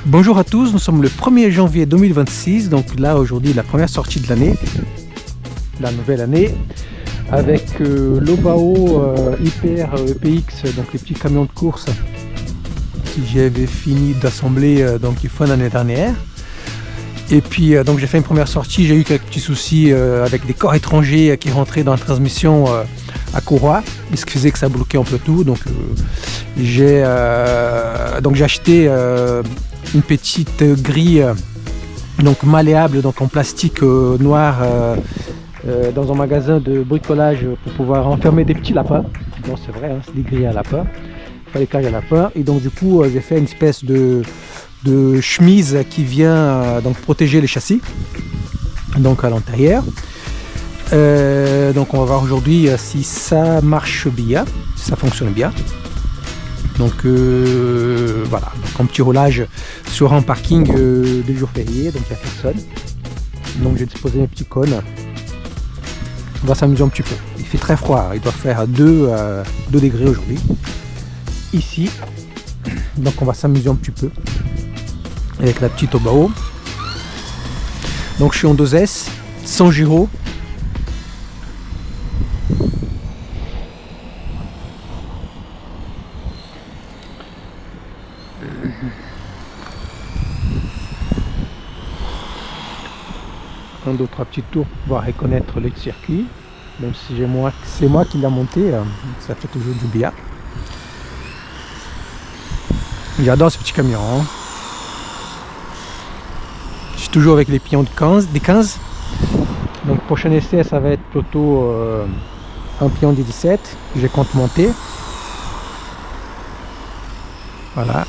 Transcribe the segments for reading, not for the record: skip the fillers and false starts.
Bonjour à tous, nous sommes le 1er janvier 2026, donc là aujourd'hui la première sortie de l'année, la nouvelle année, avec l'Obao Hyper EPX, donc les petits camions de course que j'avais fini d'assembler donc il faut l'année dernière. Et puis donc j'ai fait une première sortie, j'ai eu quelques petits soucis avec des corps étrangers qui rentraient dans la transmission à courroie, ce qui faisait que ça bloquait un peu tout. Donc j'ai acheté une petite grille donc malléable, donc en plastique noir dans un magasin de bricolage pour pouvoir enfermer des petits lapins. Non, c'est vrai, hein, c'est des grilles à lapins. Il fallait cages à lapins. Et donc du coup j'ai fait une espèce de chemise qui vient donc protéger les châssis donc à l'intérieur. Donc on va voir aujourd'hui si ça marche bien, si ça fonctionne bien. Donc voilà, donc un petit roulage sur un parking de jour férié, donc il n'y a personne. Donc j'ai disposé mes petits cônes. On va s'amuser un petit peu. Il fait très froid, il doit faire 2 degrés aujourd'hui ici. Donc on va s'amuser un petit peu avec la petite Obao. Donc je suis en 2S, sans gyro. Un, deux, trois petits tours pour pouvoir reconnaître le circuit. Même si c'est moi qui l'ai monté, ça fait toujours du bien. J'adore ce petit camion. Hein. Je suis toujours avec les pions des 15. Donc prochain essai ça va être plutôt un pion des 17 que je compte monter. Voilà.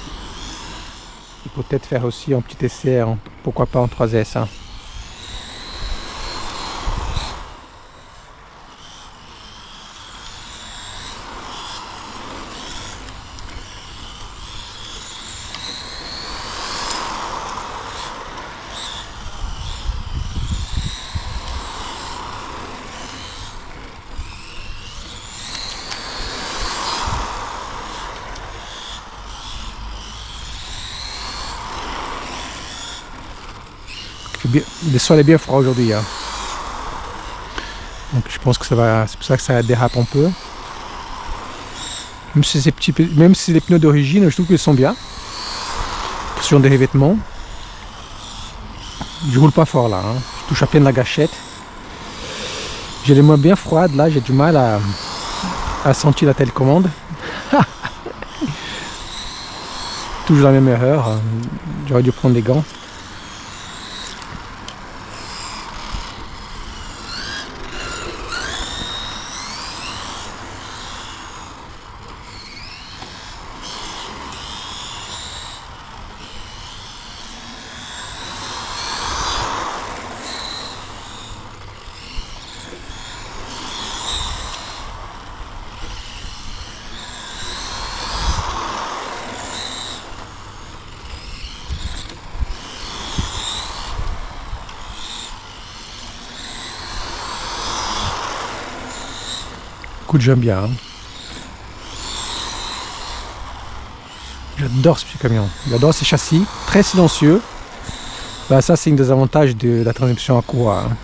Et peut-être faire aussi un petit essai, pourquoi pas en 3S. Hein. Le sol est bien froid aujourd'hui. Hein. Donc je pense que ça va. C'est pour ça que ça dérape un peu. Même si les pneus d'origine, je trouve qu'ils sont bien. Sur des revêtements. Je roule pas fort là. Hein. Je touche à peine la gâchette. J'ai les mains bien froides là. J'ai du mal à sentir la télécommande. Toujours la même erreur. J'aurais dû prendre des gants. Écoute, j'aime bien. Hein. J'adore ce petit camion. J'adore ces châssis, très silencieux. Bah, ça, c'est un des avantages de la transmission à courroie. Hein.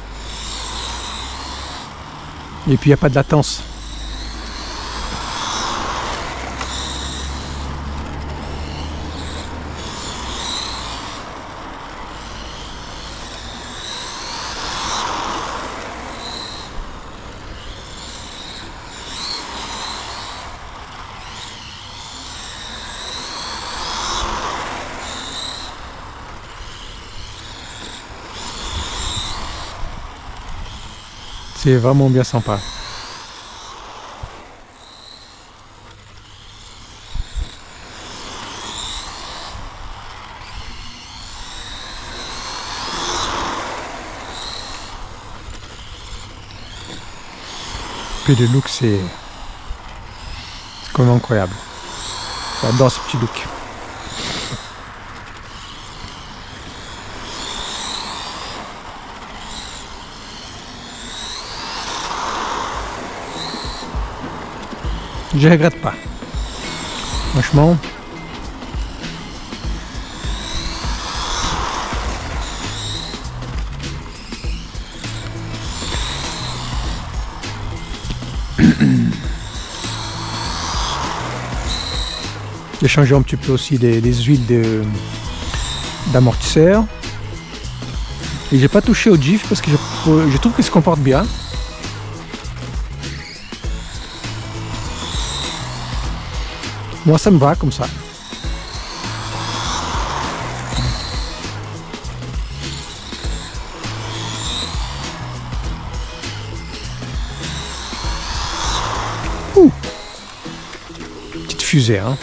Et puis, il n'y a pas de latence. C'est vraiment bien sympa. Puis le look c'est comme incroyable. J'adore ce petit look. Je regrette pas. Franchement, J'ai changé un petit peu aussi les huiles d'amortisseur. Et j'ai pas touché au GIF parce que je trouve qu'il se comporte bien. Moi ça me va comme ça. Ouh. Petite fusée, hein.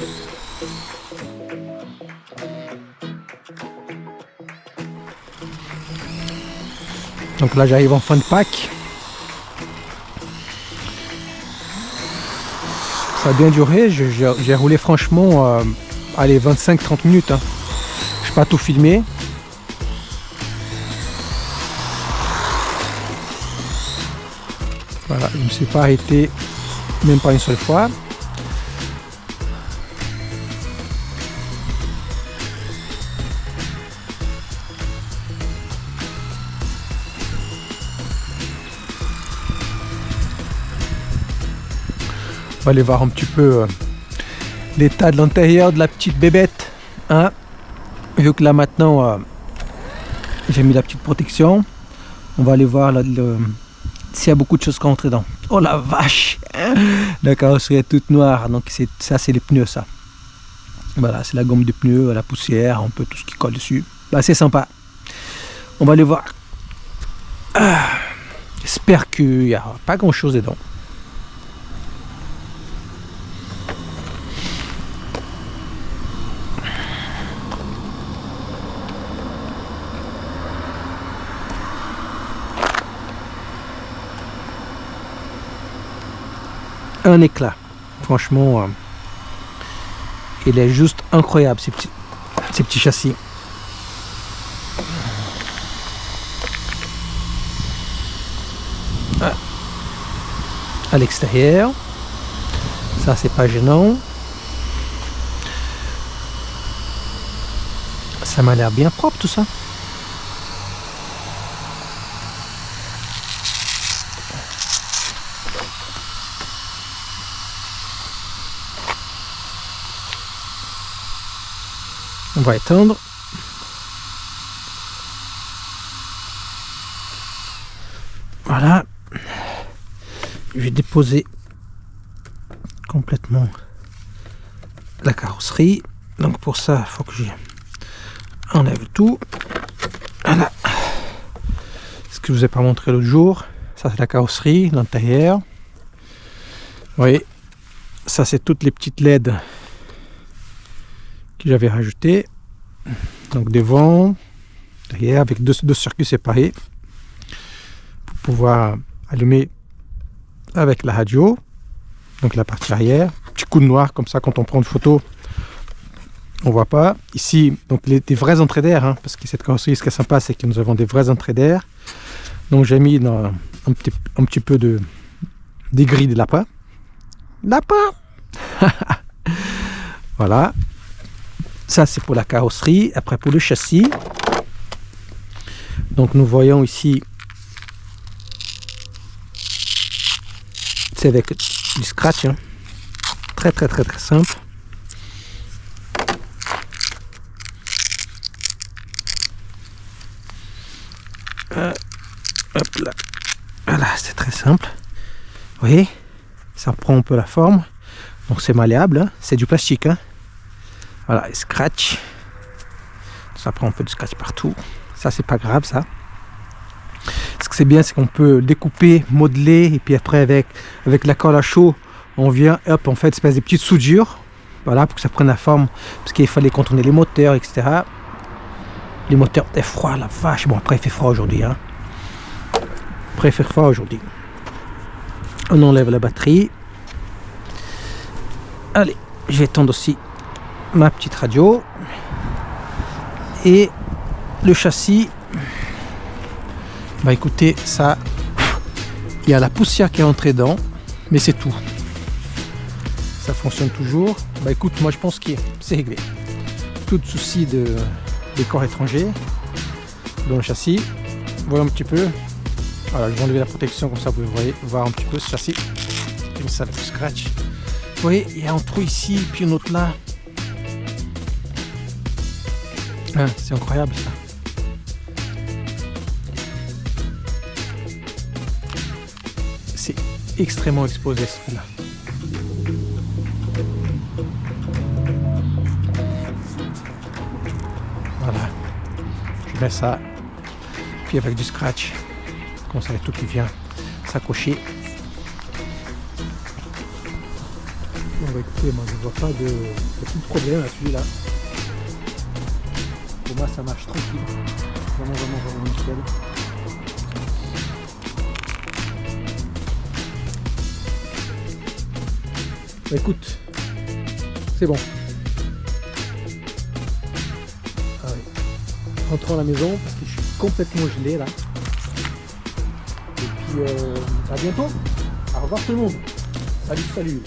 Donc là j'arrive en fin de pack. Ça a bien duré, j'ai roulé franchement allez 25-30 minutes. Hein. Je n'ai pas tout filmé. Voilà, je ne me suis pas arrêté même pas une seule fois. On va aller voir un petit peu l'état de l'intérieur de la petite bébête. Hein. Vu que là maintenant j'ai mis la petite protection, on va aller voir s'il y a beaucoup de choses qui rentrent dedans. Oh la vache! La carrosserie est toute noire, donc ça c'est les pneus ça. Voilà, c'est la gomme de pneus, la poussière, un peu tout ce qui colle dessus. Bah, c'est sympa. On va aller voir. J'espère qu'il n'y a pas grand chose dedans. Un éclat, franchement il est juste incroyable ces petits châssis. À l'extérieur, ça c'est pas gênant, ça m'a l'air bien propre tout ça. On va étendre. Voilà. Je vais déposer complètement la carrosserie. Donc pour ça, il faut que j'enlève tout. Voilà. Ce que je vous ai pas montré l'autre jour. Ça c'est la carrosserie, l'intérieur. Vous voyez, ça c'est toutes les petites LED que j'avais rajouté, donc devant, derrière, avec deux circuits séparés pour pouvoir allumer avec la radio, donc la partie arrière, petit coup de noir comme ça quand on prend une photo on voit pas. Ici donc des vraies entrées d'air, hein, parce que cette carrosserie, ce qui est sympa c'est que nous avons des vraies entrées d'air, donc j'ai mis dans un petit peu des grilles de lapin. Voilà. Ça c'est pour la carrosserie. Après pour le châssis, donc nous voyons ici, c'est avec du scratch, hein. Très simple. Hop là. Voilà, c'est très simple. Vous voyez, ça prend un peu la forme, donc c'est malléable, hein. C'est du plastique, hein. Voilà, et scratch. Ça prend un peu de scratch partout. Ça, c'est pas grave, ça. Ce que c'est bien, c'est qu'on peut découper, modeler, et puis après, avec la colle à chaud, on vient, hop, on fait une espèce de petites soudures. Voilà, pour que ça prenne la forme. Parce qu'il fallait contourner les moteurs, etc. Les moteurs étaient froids, la vache. Bon, après, il fait froid aujourd'hui, hein. Après, il fait froid aujourd'hui. On enlève la batterie. Allez, je vais étendre aussi ma petite radio et le châssis. Bah écoutez, ça, il y a la poussière qui est entrée dedans, mais c'est tout, ça fonctionne toujours. Bah écoute, moi je pense que c'est réglé, tout souci de décor étranger dans le châssis. Voilà un petit peu. Voilà, je vais enlever la protection, comme ça vous pouvez voir un petit peu ce châssis. J'ai mis ça avec le scratch. Vous voyez, il y a un trou ici, puis un autre là. Ah, c'est incroyable ça. C'est extrêmement exposé celui-là. Voilà. Je mets ça. Puis avec du scratch. Comme ça, il y a tout qui vient s'accrocher. Bon, bah écoutez, moi je vois pas de problème à celui-là. Pour moi, ça marche tranquille. Vraiment nickel. Bah, écoute, c'est bon. Ah ouais. Rentrons à la maison parce que je suis complètement gelé là. Et puis à bientôt. Au revoir tout le monde. Salut.